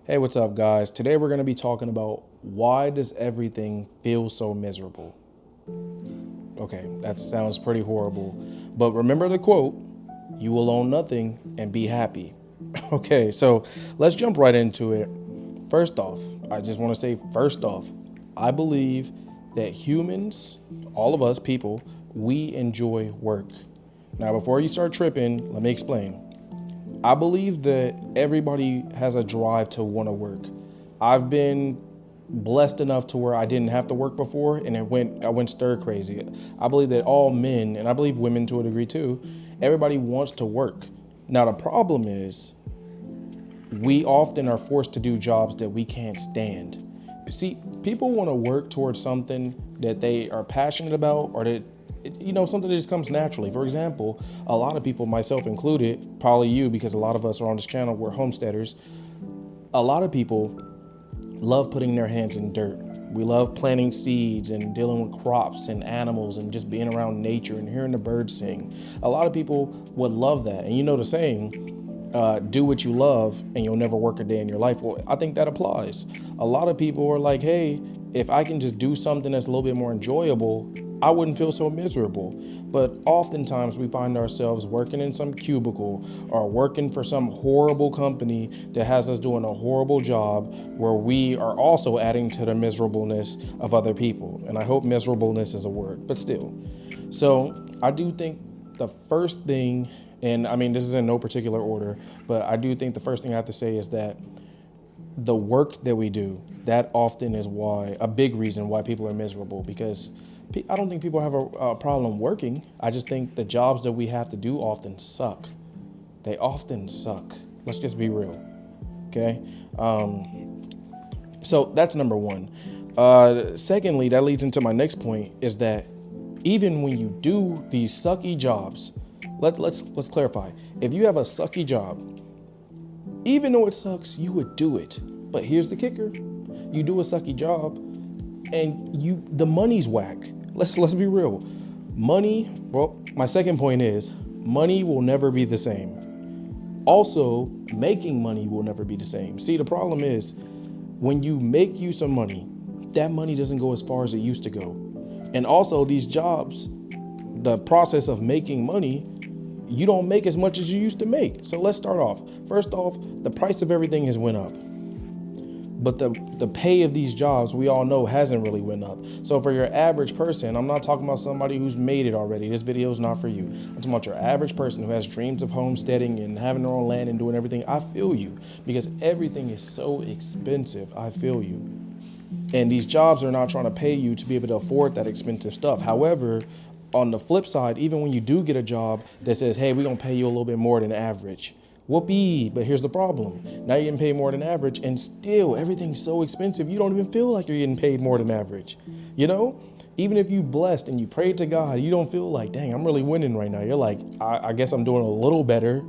Hey, what's up, guys? Today we're going to be talking about why does everything feel so miserable? Okay, that sounds pretty horrible. But remember the quote, you will own nothing and be happy. Okay, so let's jump right into it. First off, I just want to say, first off, I believe that humans, all of us people, we enjoy work. Now, before you start tripping, let me explain. I believe that everybody has a drive to want to work. I've been blessed enough to where I didn't have to work before, and I went stir crazy. I believe that all men, and I believe women to a degree too, everybody wants to work. Now the problem is we often are forced to do jobs that we can't stand. See, people want to work towards something that they are passionate about, or that something that just comes naturally. For example, a lot of people, myself included, probably you, because a lot of us are on this channel, we're homesteaders. A lot of people love putting their hands in dirt. We love planting seeds and dealing with crops and animals and just being around nature and hearing the birds sing. A lot of people would love that. And you know the saying, do what you love and you'll never work a day in your life. Well, I think that applies. A lot of people are like, hey, if I can just do something that's a little bit more enjoyable, I wouldn't feel so miserable. But oftentimes we find ourselves working in some cubicle or working for some horrible company that has us doing a horrible job where we are also adding to the miserableness of other people. And I hope miserableness is a word, but still. So I do think the first thing, and I mean, this is in no particular order, but I do think the first thing I have to say is that the work that we do, that often is a big reason why people are miserable, because I don't think people have a problem working. I just think the jobs that we have to do often suck. They often suck. Let's just be real. Okay. So that's number one. Secondly, that leads into my next point is that even when you do these sucky jobs, let's clarify. If you have a sucky job, even though it sucks, you would do it. But here's the kicker. You do a sucky job and the money's whack. Let's be real. Money, well, my second point is money will never be the same. Also, making money will never be the same. See, the problem is when you make you some money, that money doesn't go as far as it used to go. And also these jobs, the process of making money, you don't make as much as you used to make. So let's start off. First off, the price of everything has went up. But the pay of these jobs, we all know, hasn't really went up. So for your average person, I'm not talking about somebody who's made it already. This video is not for you. I'm talking about your average person who has dreams of homesteading and having their own land and doing everything. I feel you, because everything is so expensive. I feel you. And these jobs are not trying to pay you to be able to afford that expensive stuff. However, on the flip side, even when you do get a job that says, hey, we're going to pay you a little bit more than average. Whoopee, but here's the problem. Now you're getting paid more than average, and still everything's so expensive, you don't even feel like you're getting paid more than average. You know, even if you blessed and you prayed to God, you don't feel like, dang, I'm really winning right now. You're like, I guess I'm doing a little better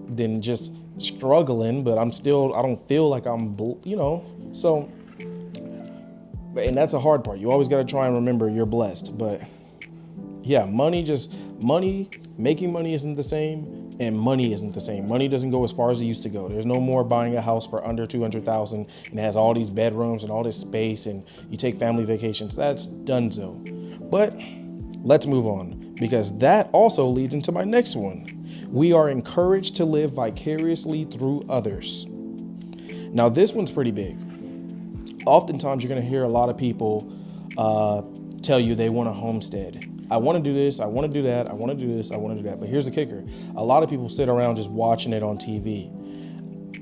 than just struggling, but I don't feel like so, and that's a hard part. You always got to try and remember you're blessed, but yeah, making money isn't the same. And money isn't the same. Money doesn't go as far as it used to go. There's no more buying a house for under $200,000 and it has all these bedrooms and all this space and you take family vacations. That's donezo. But let's move on, because that also leads into my next one. We are encouraged to live vicariously through others. Now, this one's pretty big. Oftentimes, you're going to hear a lot of people tell you they want a homestead. I want to do this, I want to do that, I want to do this, I want to do that. But here's the kicker. A lot of people sit around just watching it on TV.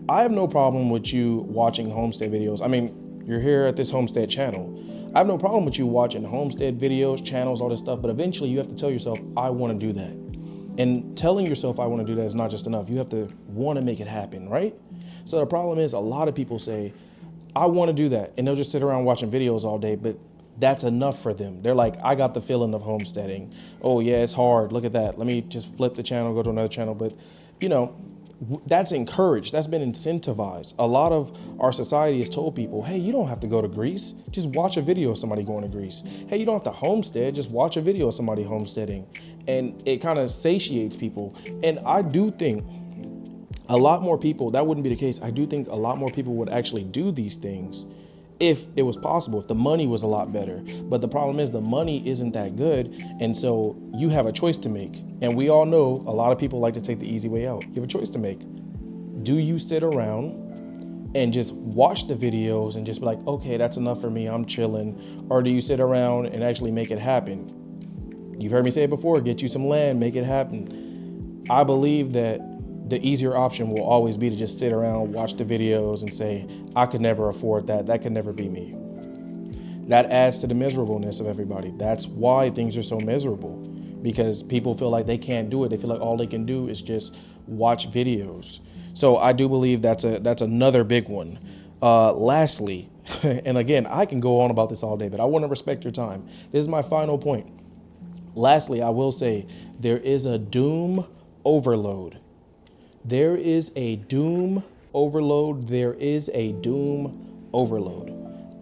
I have no problem with you watching homestead videos. I mean, you're here at this homestead channel. I have no problem with you watching homestead videos, channels, all this stuff. But eventually you have to tell yourself, I want to do that. And telling yourself I want to do that is not just enough. You have to want to make it happen, right? So the problem is a lot of people say, I want to do that. And they'll just sit around watching videos all day. But that's enough for them. They're like, I got the feeling of homesteading. Oh yeah, it's hard. Look at that. Let me just flip the channel, go to another channel. But that's encouraged. That's been incentivized. A lot of our society has told people, hey, you don't have to go to Greece. Just watch a video of somebody going to Greece. Hey, you don't have to homestead. Just watch a video of somebody homesteading. And it kind of satiates people. And I do think A lot more people, that wouldn't be the case. I do think a lot more people would actually do these things if it was possible, if the money was a lot better. But the problem is the money isn't that good. And so you have a choice to make. And we all know a lot of people like to take the easy way out. You have a choice to make. Do you sit around and just watch the videos and just be like, okay, that's enough for me, I'm chilling? Or do you sit around and actually make it happen? You've heard me say it before, get you some land, make it happen. I believe that the easier option will always be to just sit around, watch the videos and say, I could never afford that. That could never be me. That adds to the miserableness of everybody. That's why things are so miserable, because people feel like they can't do it. They feel like all they can do is just watch videos. So I do believe that's another big one. Lastly, and again, I can go on about this all day, but I want to respect your time. This is my final point. Lastly, I will say there is a doom overload. There is a doom overload. There is a doom overload.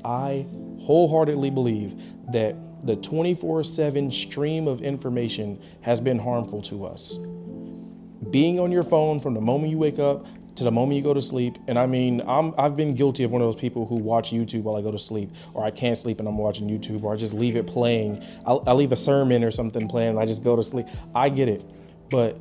I wholeheartedly believe that the 24/7 stream of information has been harmful to us. Being on your phone from the moment you wake up to the moment you go to sleep. And I mean, I've been guilty of one of those people who watch YouTube while I go to sleep, or I can't sleep and I'm watching YouTube, or I just leave it playing. I'll leave a sermon or something playing and I just go to sleep. I get it. But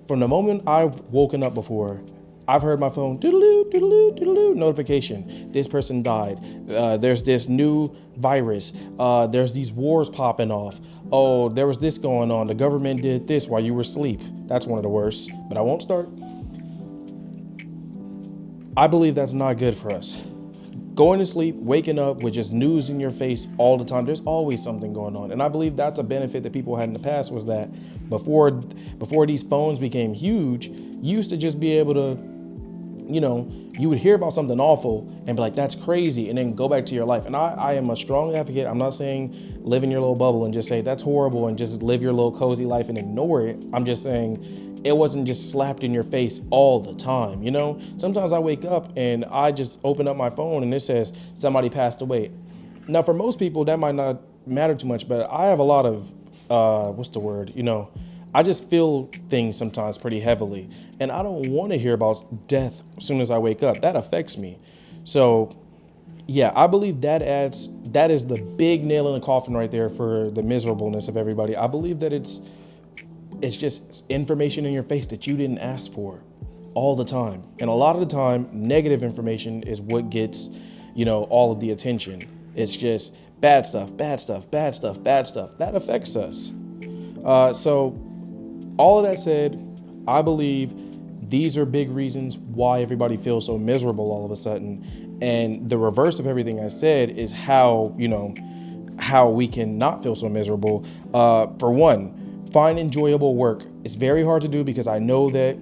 from the moment I've woken up before, I've heard my phone doodaloo, doodaloo, doodaloo, notification. This person died. There's this new virus. There's these wars popping off. Oh, there was this going on. The government did this while you were asleep. That's one of the worst, but I won't start. I believe that's not good for us. Going to sleep, waking up with just news in your face all the time. There's always something going on. And I believe that's a benefit that people had in the past, was that before these phones became huge, you used to just be able to, you would hear about something awful and be like, that's crazy, and then go back to your life. And I am a strong advocate. I'm not saying live in your little bubble and just say that's horrible and just live your little cozy life and ignore it. I'm just saying it wasn't just slapped in your face all the time. Sometimes I wake up and I just open up my phone and it says somebody passed away. Now, for most people, that might not matter too much, but I have a lot of, I just feel things sometimes pretty heavily, and I don't want to hear about death as soon as I wake up. That affects me. So yeah, I believe that is the big nail in the coffin right there for the miserableness of everybody. I believe that it's just information in your face that you didn't ask for all the time. And a lot of the time, negative information is what gets, all of the attention. It's just bad stuff, bad stuff, bad stuff, bad stuff. That affects us. So all of that said, I believe these are big reasons why everybody feels so miserable all of a sudden. And the reverse of everything I said is how we can not feel so miserable. For one, find enjoyable work. It's very hard to do because I know that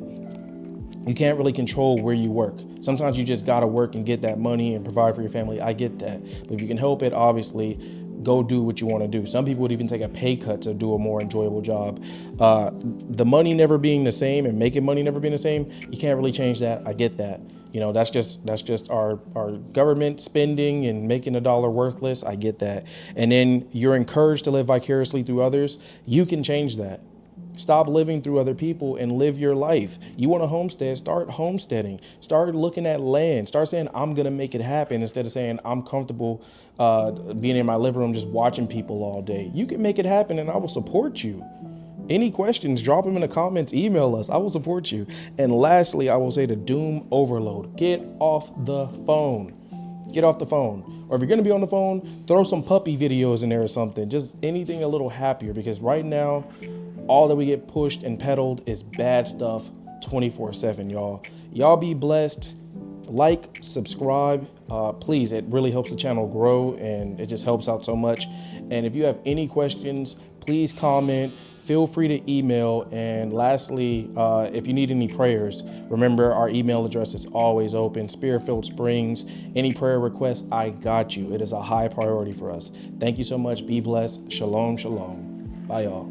you can't really control where you work. Sometimes you just gotta work and get that money and provide for your family. I get that. But if you can help it, obviously, go do what you want to do. Some people would even take a pay cut to do a more enjoyable job. The money never being the same and making money never being the same, you can't really change that. I get that. That's just our government spending and making a dollar worthless. I get that. And then you're encouraged to live vicariously through others. You can change that. Stop living through other people and live your life. You want to homestead, start homesteading. Start looking at land. Start saying, I'm going to make it happen, instead of saying, I'm comfortable being in my living room just watching people all day. You can make it happen and I will support you. Any questions, drop them in the comments, email us. I will support you. And lastly, I will say the doom overload. Get off the phone. Get off the phone. Or if you're going to be on the phone, throw some puppy videos in there or something. Just anything a little happier, because right now, all that we get pushed and peddled is bad stuff 24/7, y'all. Y'all be blessed. Like, subscribe, please. It really helps the channel grow and it just helps out so much. And if you have any questions, please comment. Feel free to email. And lastly, if you need any prayers, remember our email address is always open. Spirit-filled Springs. Any prayer requests, I got you. It is a high priority for us. Thank you so much. Be blessed. Shalom, shalom. Bye, y'all.